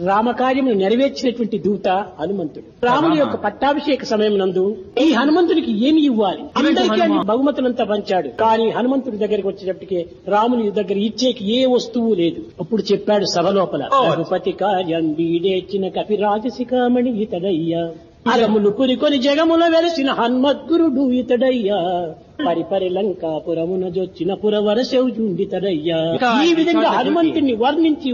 రామకార్యమును నెరవేర్చినటువంటి దూత హనుమంతుడు. రాముని యొక్క పట్టాభిషేక సమయం నందు ఈ హనుమంతుడికి ఏమి ఇవ్వాలి, అందరికీ అన్ని బహుమతులంతా పంచాడు. కానీ హనుమంతుడి దగ్గరికి వచ్చేటప్పటికే రాముని దగ్గర ఇచ్చేకి ఏ వస్తువు లేదు. అప్పుడు చెప్పాడు సభ లోపల, రఘుపతి కార్యం వీడేచిన కపిరాజశిఖామణి ఇతడయ్యా, అరములు పురికొని జగముల వెలసిన హన్మద్గురుడు ఇతడయ్యా, పరిపరి లంకాపురమున జొచ్చిన పురవరశౌజుండితడయ్యా. ఈ విధంగా హనుమంతుని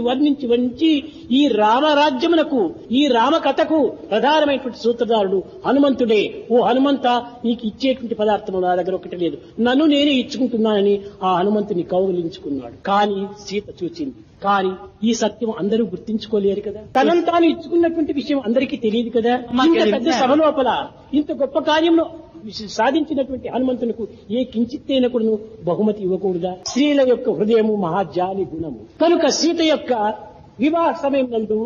వర్ణించి ఈ రామరాజ్యమునకు, ఈ రామకథకు ప్రధానమైనటువంటి సూత్రధారుడు హనుమంతుడే. ఓ హనుమంత, నీకు ఇచ్చేటువంటి పదార్థము నా దగ్గర ఒకటి లేదు, నన్ను నేనే ఇచ్చుకుంటున్నానని ఆ హనుమంతుని కౌగిలించుకున్నాడు. కానీ సీత చూచింది. కానీ ఈ సత్యం అందరూ గుర్తించుకోలేరు కదా, తనంతాను ఇచ్చుకున్నటువంటి విషయం అందరికీ తెలియదు కదా. ఇంత పెద్ద సభ లోపల ఇంత గొప్ప కార్యంలో సాధించినటువంటి హనుమంతునికి ఏ కించిత్తైన కూడా బహుమతి ఇవ్వకూడదా? స్త్రీల యొక్క హృదయము మహాజాలి గుణము కనుక సీత యొక్క వివాహ సమయం నందు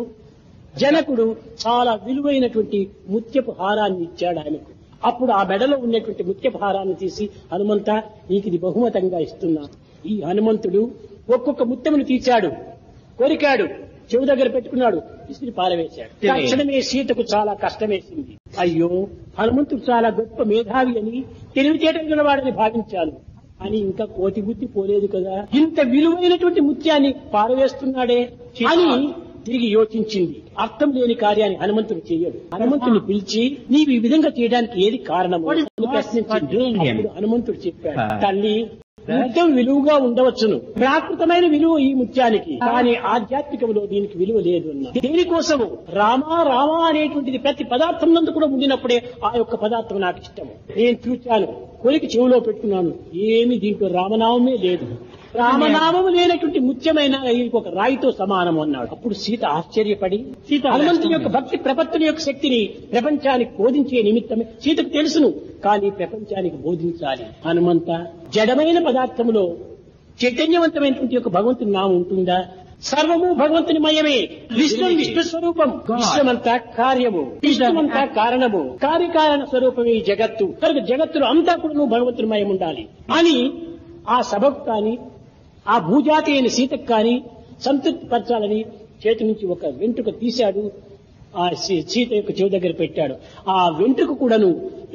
జనకుడు చాలా విలువైనటువంటి ముత్యపు హారాన్ని ఇచ్చాడు ఆమెకు. అప్పుడు ఆ మెడలో ఉన్నటువంటి ముత్యపు హారాన్ని తీసి, హనుమంత నీకు ఇది బహుమతంగా ఇస్తున్నా. ఈ హనుమంతుడు ఒక్కొక్క ముత్యమును తీశాడు, కొరికాడు, చెవు దగ్గర పెట్టుకున్నాడు, విసిరి పారవేశాడు. తక్షణమే సీతకు చాలా కష్టమేసింది. అయ్యో, హనుమంతుడు చాలా గొప్ప మేధావి అని, తెలివితేటలు వాడని భావించాను అని ఇంకా కోతి బుద్ధి పోలేదు కదా, ఇంత విలువైనటువంటి ముత్యాన్ని పారవేస్తున్నాడే అని తిరిగి యోచించింది. అర్థం లేని కార్యాన్ని హనుమంతుడు చేయడు. హనుమంతుడిని పిలిచి, నీవు ఈ విధంగా చేయడానికి ఏది కారణము ప్రశ్నించింది. అప్పుడు హనుమంతుడు చెప్పాడు, తల్లి, ముత్యం విలువగా ఉండవచ్చును, ప్రాకృతమైన విలువ ఈ ముత్యానికి, కానీ ఆధ్యాత్మికంలో దీనికి విలువ లేదు అన్న. దీనికోసము రామా రామా అనేటువంటిది ప్రతి పదార్థం నందు కూడా ఉండినప్పుడే ఆ యొక్క పదార్థం నాకు ఇష్టము. నేను చూచాను, కొరికి చెవులో పెట్టుకున్నాను, ఏమి దీంట్లో రామనామమే లేదు. రామనామము లేనటువంటి ముత్యమైన ఒక రాయితో సమానము అన్నాడు. అప్పుడు సీత ఆశ్చర్యపడి, హనుమంతుని యొక్క భక్తి ప్రపత్తుని యొక్క శక్తిని ప్రపంచానికి బోధించే నిమిత్తమే సీతకు తెలుసును, కానీ ప్రపంచానికి బోధించాలి. హనుమంత, జడమైన పదార్థములో చైతన్యవంతమైనటువంటి యొక్క భగవంతుని నామం ఉంటుందా? సర్వము భగవంతుని మయమే. విశ్వం విష్ణు స్వరూపం, విశ్వమంతా కార్యము, విశ్వమంతా కారణము, కార్యకారణ స్వరూపమే ఈ జగత్తు. కనుక జగత్తులో అంతా కూడా భగవంతుని మయం ఉండాలి అని ఆ సభకు కానీ, ఆ భూజాతి అయిన సీతకు కానీ సంతృప్తి పరచాలని చేతి నుంచి ఒక వెంట్రుక తీశాడు. ఆ సీత యొక్క చెవి దగ్గర పెట్టాడు. ఆ వెంట్రుక కూడాను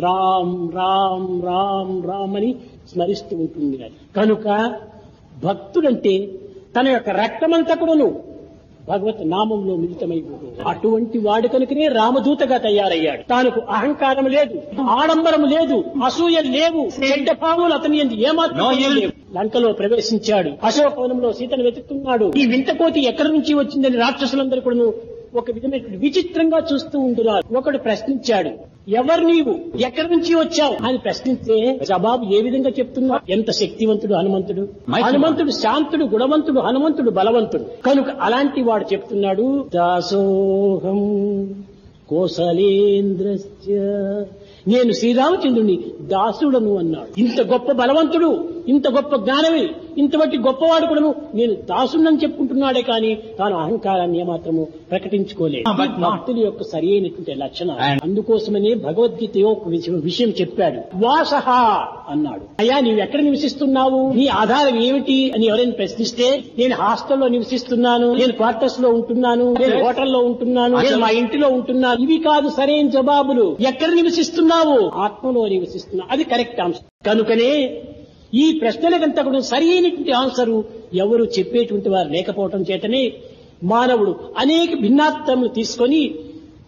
రామ్ రామ్ రామ్ రామ్ అని స్మరిస్తూ ఉంటుంది. కనుక భక్తుడంటే తన యొక్క రక్తమంతా కూడాను భగవత్ నామంలో మిళితమైపోతుంది. అటువంటి వాడు కనుకనే రామదూతగా తయారయ్యాడు. తానుకు అహంకారం లేదు, ఆడంబరం లేదు, అసూయ లేవు, చెడ్డ భావములు అతని ఏమాత్రం లేవు. లంకలో ప్రవేశించాడు. అశోకవనంలో సీతను వెతుకుతున్నాడు. ఈ వింతకోతి ఎక్కడి నుంచి వచ్చిందని రాక్షసులందరూ కూడా ఒక విధమైన విచిత్రంగా చూస్తూ ఉంటున్నారు. ఒకడు ప్రశ్నించాడు, ఎవరు నీవు, ఎక్కడి నుంచి వచ్చావు అని ప్రశ్నిస్తే జవాబు ఏ విధంగా చెప్తున్నా? ఎంత శక్తివంతుడు హనుమంతుడు! హనుమంతుడు శాంతుడు, గుణవంతుడు, హనుమంతుడు బలవంతుడు. కనుక అలాంటి వాడు చెప్తున్నాడు, దాసోహం కోసలేంద్రస్య, నేను శ్రీరామచంద్రుని దాసుడను అన్నాడు. ఇంత గొప్ప బలవంతుడు, ఇంత గొప్ప జ్ఞానవి, ఇంతవట్టి గొప్పవాడు కూడాను నేను దాసుడని చెప్పుకుంటున్నాడే కానీ తాను అహంకారాన్ని ఏమాత్రము ప్రకటించుకోలేదు. భక్తుల యొక్క సరి అయినటువంటి లక్షణం. అందుకోసమనే భగవద్గీత ఒక విషయం చెప్పాడు. వాసహ అన్నాడు. అయ్యా, నీవు ఎక్కడ నివసిస్తున్నావు, నీ ఆధారం ఏమిటి అని ఎవరైనా ప్రశ్నిస్తే, నేను హాస్టల్లో నివసిస్తున్నాను, నేను క్వార్టర్స్ లో ఉంటున్నాను, నేను హోటల్లో ఉంటున్నాను, నేను మా ఇంటిలో ఉంటున్నాను, ఇవి కాదు సరైన జవాబులు. ఎక్కడ నివసిస్తున్నావు? ఆత్మలో నివసిస్తున్నావు. అది కరెక్ట్ అంశం. కనుకనే ఈ ప్రశ్నలకంతా కూడా సరైనటువంటి ఆన్సరు ఎవరు చెప్పేటువంటి వారు లేకపోవటం చేతనే మానవుడు అనేక భిన్నార్థములు తీసుకొని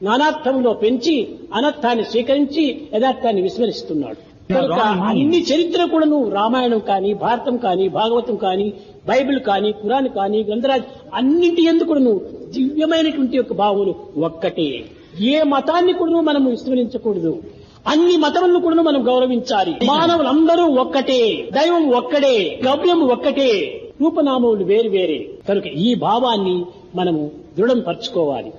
నానార్థంలో పెంచి అనర్థాన్ని స్వీకరించి యథార్థాన్ని విస్మరిస్తున్నాడు. కనుక అన్ని చరిత్ర కూడాను రామాయణం కానీ, భారతం కానీ, భాగవతం కానీ, బైబిల్ కానీ, ఖురాన్ కానీ, గ్రంథరాజ్ అన్నింటి యందు కూడాను దివ్యమైనటువంటి యొక్క భావములు ఒక్కటే. ఏ మతాన్ని కూడా మనం విస్మరించకూడదు. అన్ని మతములను కూడా మనం గౌరవించాలి. మానవులందరూ ఒక్కటే, దైవం ఒక్కడే, గవ్యం ఒక్కటే, రూపనామములు వేరు వేరే. కనుక ఈ భావాన్ని మనము దృఢం పరచుకోవాలి.